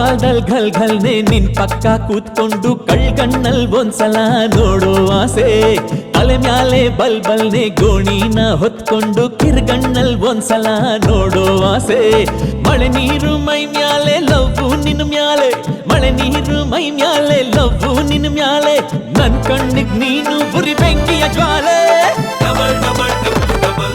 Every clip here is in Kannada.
ಮಳೆಗಾಲದಲ್ಲಿ ಘಲ್ ಘಲ್ನೆ ನಿನ್ ಪಕ್ಕ ಕೂತ್ಕೊಂಡು ಕಳ್ಗಣ್ಣಲ್ ಒಂದ್ಸಲ ನೋಡೋ ಆಸೆ. ತಲೆ ಮ್ಯಾಲೆ ಬಲ್ಬಲ್ನೆ ಗೋಣಿನ ಹೊತ್ಕೊಂಡು ಕಿರ್ಗಣ್ಣಲ್ ಒಂದ್ಸಲ ನೋಡೋ ಆಸೆ. ಮಳೆ ನೀರು ಮೈ ಮ್ಯಾಲೆ ಲವ್ವು ನಿನ್ ಮ್ಯಾಲೆ, ಮಳೆ ನೀರು ಮೈ ಮ್ಯಾಲೆ ಲವ್ವು ನಿನ್ ಮ್ಯಾಲೆ. ನನ್ ಕಣ್ಣಿಗ್ ನೀನು ಬುರಿ ಬೆಂಕಿಯ ಜ್ವಾಲೆ. ಡಬಲ್ ಡಬಲ್ ಡಬಲ್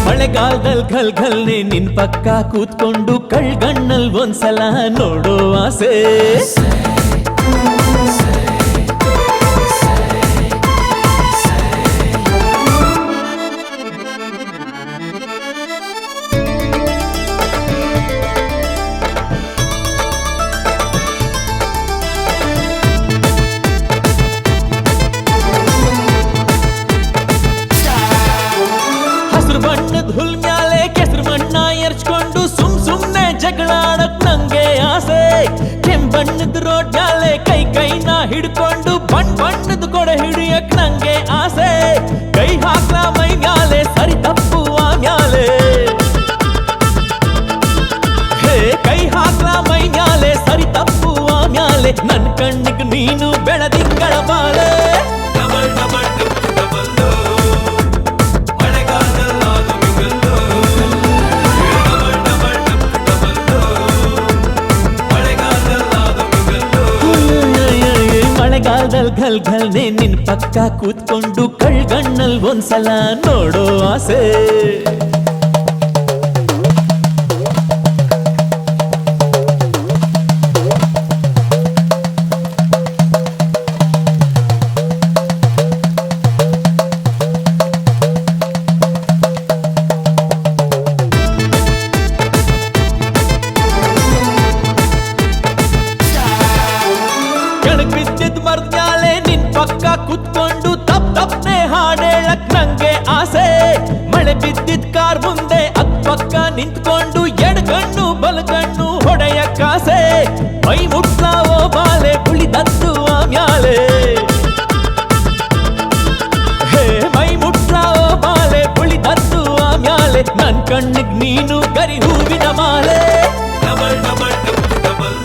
ಮಳೆಗಾಲದಲ್ಲಿ ಘಲ್ ಘಲ್ನೆ ನಿನ್ ಪಕ್ಕ ಕೂತ್ಕೊಂಡು ಕಳ್ಗಣ್ಣಲ್ ಒಂದ್ಸಲ ನೋಡೋ ಆಸೆ. ಬಣ್ಣದ ಹುಲ್ ಮ್ಯಾಲೆ ಕೆಸರು ಮಣ್ಣ ಎರ್ಚ್ಕೊಂಡು ಸುಮ್ನೆ ಜಗಳಾಡಕ್ ನಂಗೆ ಆಸೆ. ಕೆಂಬಣ್ಣದ ರೋಡ್ ಮ್ಯಾಲೆ ಕೈನ ಹಿಡ್ಕೊಂಡು ಬಣ್ಣದ ಕೊಡೆ ಹಿಡಿಯಕ್ ನಂಗೆ ಆಸೆ. ಕೈ ಹಾಕ್ಲ ಮೈ ಮ್ಯಾಲೆ ಸರಿ ತಪ್ಪು ಆ ಮ್ಯಾಲೆ, ಕೈ ಹಾಕ್ಲ ಮೈ ಮ್ಯಾಲೆ ಸರಿ ತಪ್ಪು ಆ ಮ್ಯಾಲೆ. ನನ್ ಕಣ್ಣಿಗ್ ನೀನು ಬೆಳದಿಂಗಳ ಬಾಳೆ. ಡಬಲ್ ಡಬಲ್ ಮಳೆಗಾಲದಲ್ಲಿ ಘಲ್ ಘಲ್ನೆ ನಿನ್ ಪಕ್ಕ ಕೂತ್ಕೊಂಡು ಕಳ್ಗಣ್ಣಲ್ ಒಂದ್ಸಲ ನೋಡೋ ಆಸೆ. ಬಿದ್ದಿದ್ ಮರ್ದ್ಯಾಲೆ ನಿನ್ ಪಕ್ಕ ಕುತ್ಕೊಂಡು ತಪ್ಪನೆ ಹಾಡೇಳಕ್ ನಂಗೆ ಆಸೆ. ಮಳೆ ಬಿದ್ದಿದ್ ಕಾರ್ ಮುಂದೆ ಅಕ್ಕಪಕ್ಕ ನಿಂತ್ಕೊಂಡು ಎಡಗಣ್ಣು ಬಲಗಣ್ಣು ಹೊಡೆಯಕ್ಕಾಸೆ. ಮೈ ಮುಟ್ಲಾವೋ ಬಾಲೆ ಉಳಿದದ್ದು ಆ ಮ್ಯಾಲೆ, ಮೈ ಮುಟ್ಲಾವೋ ಬಾಲೆ ಉಳಿದದ್ದು ಆ ಮ್ಯಾಲೆ. ನನ್ ಕಣ್ಣಿಗ್ ನೀನು ಗರಿ ಹೂವಿನ ಮಾಲೆ. Double double double